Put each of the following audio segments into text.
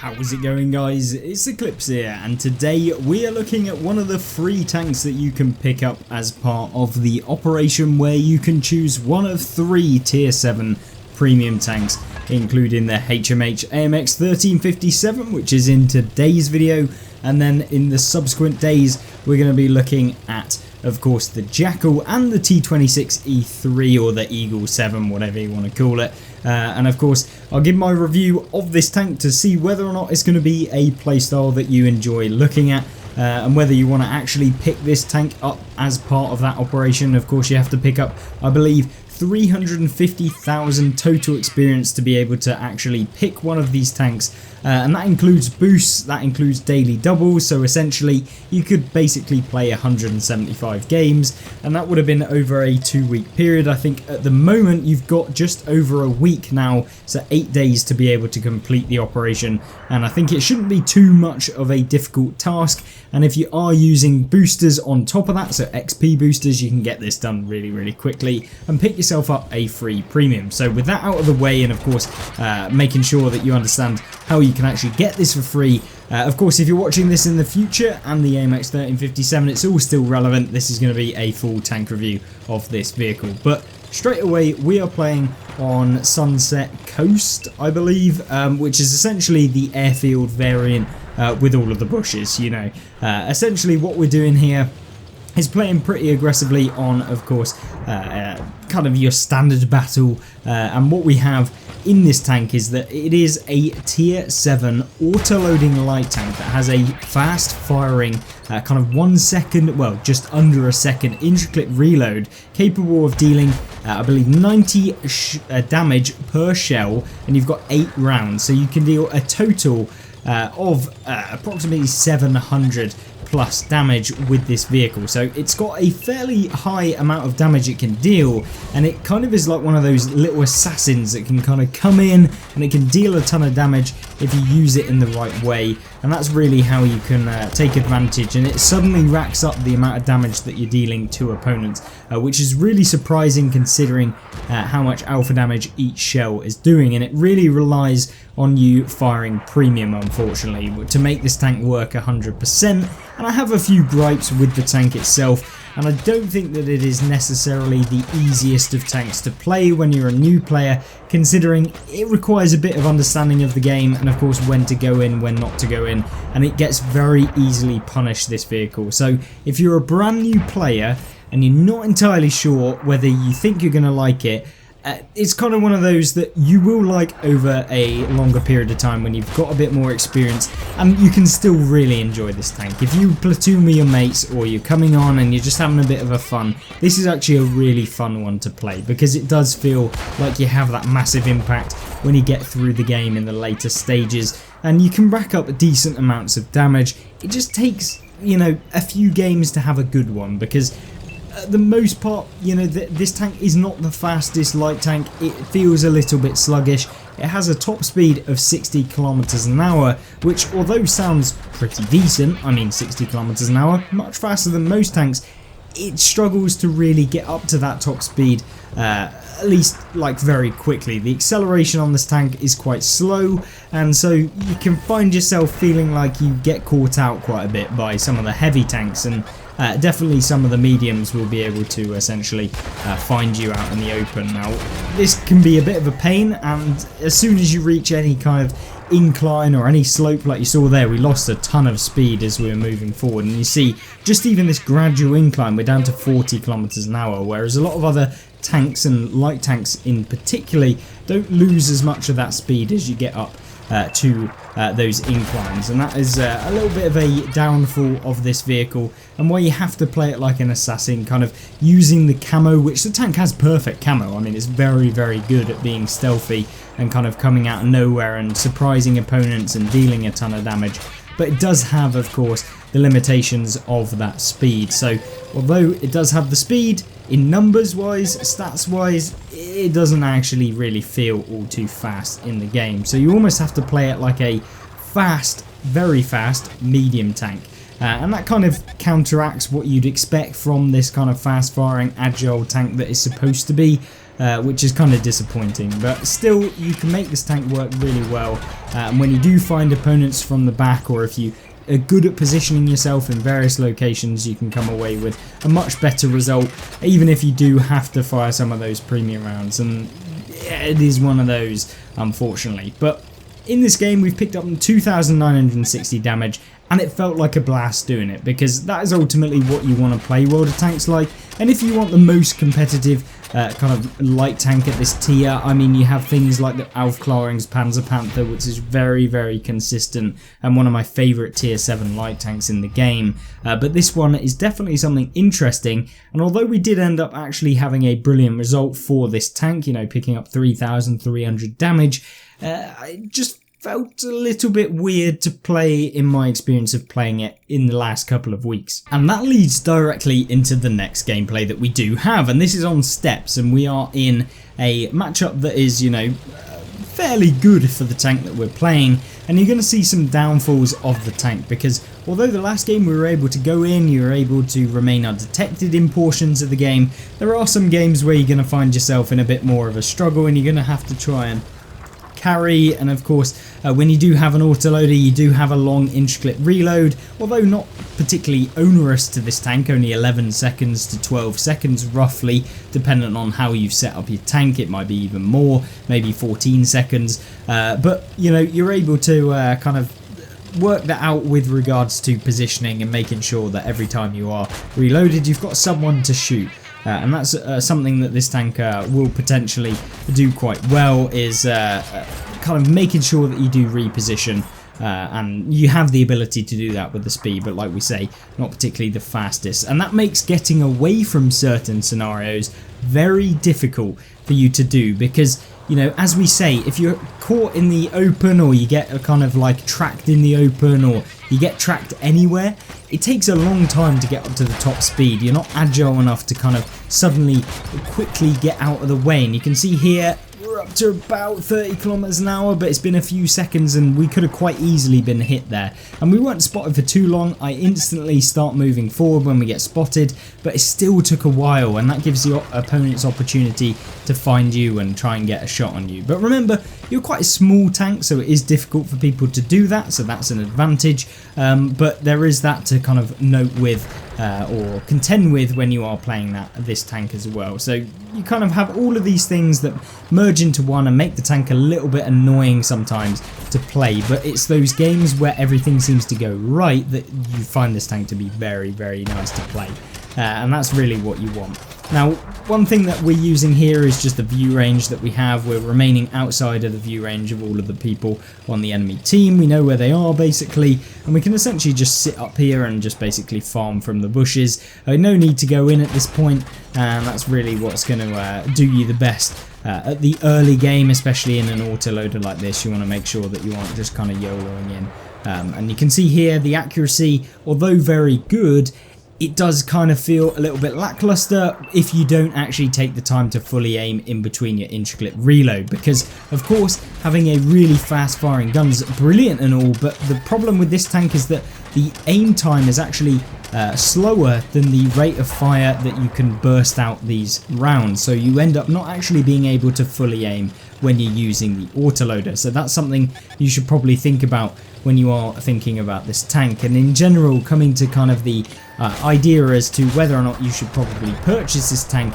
How's it going, guys? It's Eclipse here, and today we are looking at one of the free tanks that you can pick up as part of the operation, where you can choose one of 3 tier 7 premium tanks, including the HMH AMX 1357, which is in today's video, and then in the subsequent days we're going to be looking at, of course, the Jackal and the T26E3, or the Eagle 7, whatever you want to call it. And of course, I'll give my review of this tank to see whether or not it's going to be a playstyle that you enjoy looking at, and whether you want to actually pick this tank up as part of that operation. Of course, you have to pick up, I believe, 350,000 total experience to be able to actually pick one of these tanks, and that includes boosts, that includes daily doubles, so essentially you could basically play 175 games, and that would have been over a 2-week period. I think at the moment you've got just over a week now, so 8 days to be able to complete the operation, and I think it shouldn't be too much of a difficult task. And if you are using boosters on top of that, so XP boosters, you can get this done really quickly and pick yourself up a free premium. So with that out of the way, and of course making sure that you understand how you can actually get this for free, of course if you're watching this in the future and the AMX 1357, it's all still relevant. This is going to be a full tank review of this vehicle, but straight away we are playing on Sunset Coast, I believe, which is essentially the airfield variant with all of the bushes, you know. Essentially what we're doing here is playing pretty aggressively on, of course, kind of your standard battle, and what we have in this tank is that it is a tier 7 auto-loading light tank that has a fast firing kind of 1 second, well, just under a second intricate reload, capable of dealing I believe 90 damage per shell, and you've got 8 rounds, so you can deal a total of approximately 700 plus damage with this vehicle. So it's got a fairly high amount of damage it can deal, and it kind of is like one of those little assassins that can kind of come in and it can deal a ton of damage if you use it in the right way, and that's really how you can take advantage, and it suddenly racks up the amount of damage that you're dealing to opponents, which is really surprising considering how much alpha damage each shell is doing, and it really relies on you firing premium, unfortunately, to make this tank work 100%. And I have a few gripes with the tank itself, and I don't think that it is necessarily the easiest of tanks to play when you're a new player, considering it requires a bit of understanding of the game, and of course when to go in, when not to go in, and it gets very easily punished, this vehicle. So if you're a brand new player and you're not entirely sure whether you think you're going to like it, it's kind of one of those that you will like over a longer period of time when you've got a bit more experience, and you can still really enjoy this tank. If you platoon with your mates, or you're coming on and you're just having a bit of a fun, this is actually a really fun one to play, because it does feel like you have that massive impact when you get through the game in the later stages, and you can rack up decent amounts of damage. It just takes, you know, a few games to have a good one, because the most part, you know, this tank is not the fastest light tank. It feels a little bit sluggish. It has a top speed of 60 kilometers an hour, which, although sounds pretty decent, I mean 60 kilometers an hour, much faster than most tanks, it struggles to really get up to that top speed, at least like very quickly. The acceleration on this tank is quite slow, and so you can find yourself feeling like you get caught out quite a bit by some of the heavy tanks, and definitely some of the mediums will be able to essentially find you out in the open. Now, this can be a bit of a pain, and as soon as you reach any kind of incline or any slope like you saw there, we lost a ton of speed as we were moving forward, and you see just even this gradual incline, we're down to 40 kilometers an hour, whereas a lot of other tanks, and light tanks in particular, don't lose as much of that speed as you get up to those inclines, and that is a little bit of a downfall of this vehicle, and why you have to play it like an assassin, kind of using the camo, which the tank has perfect camo. I mean, it's very good at being stealthy and kind of coming out of nowhere and surprising opponents and dealing a ton of damage, but it does have, of course, the limitations of that speed. So although it does have the speed, in numbers wise, stats wise, it doesn't actually really feel all too fast in the game. So you almost have to play it like a fast, very fast medium tank, and that kind of counteracts what you'd expect from this kind of fast firing agile tank that is supposed to be. which is kind of disappointing, but still you can make this tank work really well, and when you do find opponents from the back, or if you are good at positioning yourself in various locations, you can come away with a much better result, even if you do have to fire some of those premium rounds, and yeah, it is one of those, unfortunately. But in this game we've picked up 2,960 damage, and it felt like a blast doing it, because that is ultimately what you want to play World of Tanks like. And if you want the most competitive kind of light tank at this tier, I mean, you have things like the Alf Clawing's Panzer Panther, which is very, very consistent and one of my favourite tier 7 light tanks in the game. But this one is definitely something interesting, and although we did end up actually having a brilliant result for this tank, you know, picking up 3,300 damage, I just felt a little bit weird to play in my experience of playing it in the last couple of weeks. And that leads directly into the next gameplay that we do have, and this is on steps, and we are in a matchup that is, you know, fairly good for the tank that we're playing, and you're going to see some downfalls of the tank, because although the last game we were able to go in, you were able to remain undetected in portions of the game, there are some games where you're going to find yourself in a bit more of a struggle, and you're going to have to try and carry. And of course, when you do have an autoloader, you do have a long inch-clip reload, although not particularly onerous to this tank, only 11 seconds to 12 seconds roughly, depending on how you've set up your tank. It might be even more, maybe 14 seconds, but you know, you're able to kind of work that out with regards to positioning and making sure that every time you are reloaded you've got someone to shoot. And that's something that this tank will potentially do quite well, is kind of making sure that you do reposition, and you have the ability to do that with the speed, but like we say, not particularly the fastest, and that makes getting away from certain scenarios very difficult for you to do, because, you know, as we say, if you're caught in the open, or you get kind of like tracked in the open, or you get tracked anywhere, it takes a long time to get up to the top speed. You're not agile enough to kind of suddenly quickly get out of the way, and you can see here we're up to about 30 kilometers an hour, but it's been a few seconds and we could have quite easily been hit there, and we weren't spotted for too long. I instantly start moving forward when we get spotted, but it still took a while, and that gives the opponent's opportunity to find you and try and get a shot on you. But remember, you're quite a small tank, so it is difficult for people to do that, so that's an advantage, but there is that to kind of note with or contend with when you are playing this tank as well. So you kind of have all of these things that merge into one and make the tank a little bit annoying sometimes to play, but it's those games where everything seems to go right that you find this tank to be very, very nice to play, and that's really what you want. Now, one thing that we're using here is just the view range that we have. We're remaining outside of the view range of all of the people on the enemy team. We know where they are basically, and we can essentially just sit up here and just basically farm from the bushes. No need to go in at this point, and that's really what's going to do you the best at the early game, especially in an autoloader like this. You want to make sure that you aren't just kind of YOLOing in. And you can see here the accuracy, although very good, it does kind of feel a little bit lackluster if you don't actually take the time to fully aim in between your inch-clip reload, because of course having a really fast firing gun is brilliant and all, but the problem with this tank is that the aim time is actually slower than the rate of fire that you can burst out these rounds, so you end up not actually being able to fully aim when you're using the autoloader. So that's something you should probably think about when you are thinking about this tank, and in general coming to kind of the idea as to whether or not you should probably purchase this tank.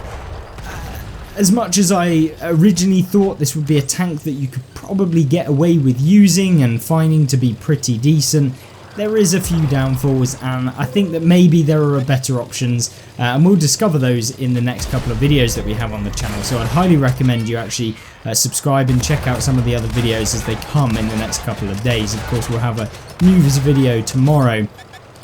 As much as I originally thought this would be a tank that you could probably get away with using and finding to be pretty decent, there is a few downfalls, and I think that maybe there are better options, and we'll discover those in the next couple of videos that we have on the channel. So I'd highly recommend you actually subscribe and check out some of the other videos as they come in the next couple of days. Of course, we'll have a news video tomorrow,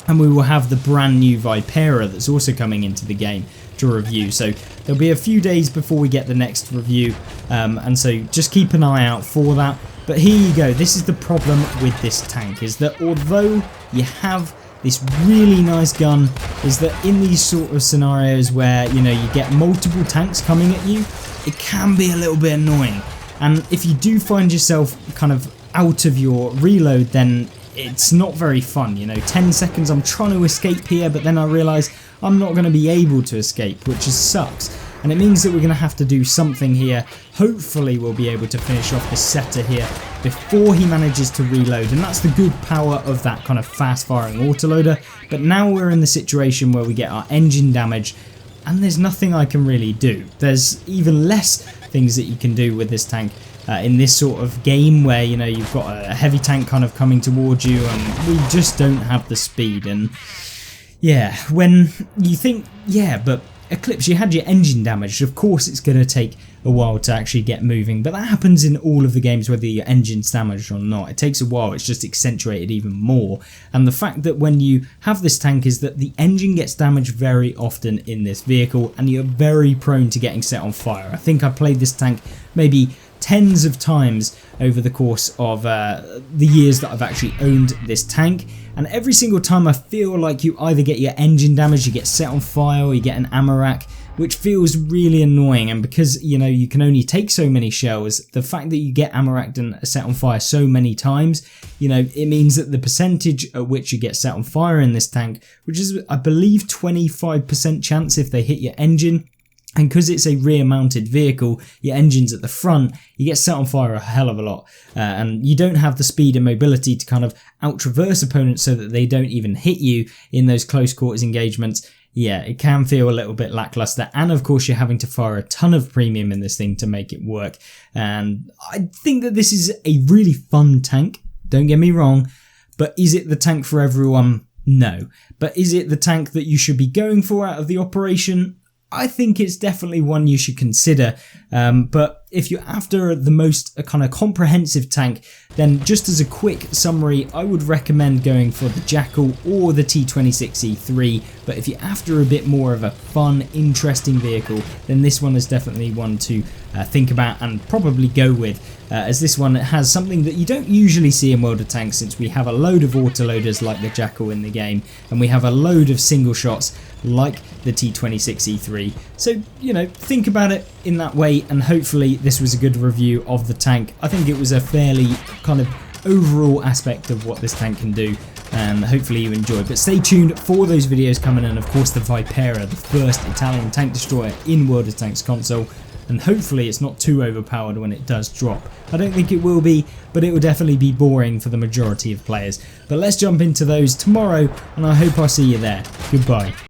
and we will have the brand new Vipera that's also coming into the game to review. So there'll be a few days before we get the next review, and so just keep an eye out for that. But here you go, this is the problem with this tank, is that although you have this really nice gun, is that in these sort of scenarios where, you know, you get multiple tanks coming at you, it can be a little bit annoying. And if you do find yourself kind of out of your reload, then it's not very fun. You know, 10 seconds I'm trying to escape here, but then I realise I'm not going to be able to escape, which just sucks. and it means that we're going to have to do something here. Hopefully we'll be able to finish off the setter here before he manages to reload, and that's the good power of that kind of fast firing autoloader. But now we're in the situation where we get our engine damage, and there's nothing I can really do. There's even less things that you can do with this tank in this sort of game where, you know, you've got a heavy tank kind of coming towards you and we just don't have the speed. And yeah, when you think, yeah, but Eclipse, you had your engine damaged, of course it's going to take a while to actually get moving, but that happens in all of the games whether your engine's damaged or not. It takes a while, it's just accentuated even more. And the fact that when you have this tank is that the engine gets damaged very often in this vehicle and you're very prone to getting set on fire. I think I played this tank maybe tens of times over the course of the years that I've actually owned this tank, and every single time I feel like you either get your engine damaged, you get set on fire, or you get an ammo rack, which feels really annoying. And because, you know, you can only take so many shells, the fact that you get ammo racked and set on fire so many times, you know, it means that the percentage at which you get set on fire in this tank, which is I believe 25% chance if they hit your engine, and because it's a rear mounted vehicle, your engine's at the front, you get set on fire a hell of a lot. And you don't have the speed and mobility to kind of out-traverse opponents so that they don't even hit you in those close quarters engagements. Yeah, it can feel a little bit lackluster. And of course, you're having to fire a ton of premium in this thing to make it work. And I think that this is a really fun tank, don't get me wrong. But is it the tank for everyone? No. But is it the tank that you should be going for out of the operation? I think it's definitely one you should consider, but if you're after the most kind of comprehensive tank, then just as a quick summary, I would recommend going for the Jackal or the T26E3, but if you're after a bit more of a fun, interesting vehicle, then this one is definitely one to think about and probably go with, as this one has something that you don't usually see in World of Tanks, since we have a load of autoloaders like the Jackal in the game, and we have a load of single shots like the T26E3. So, you know, think about it in that way, and hopefully this was a good review of the tank. I think it was a fairly kind of overall aspect of what this tank can do, and hopefully you enjoyed. But stay tuned for those videos coming, and of course the Vipera, the first Italian tank destroyer in World of Tanks console, and hopefully it's not too overpowered when it does drop. I don't think it will be, but it will definitely be boring for the majority of players. But let's jump into those tomorrow, and I hope I see you there. Goodbye.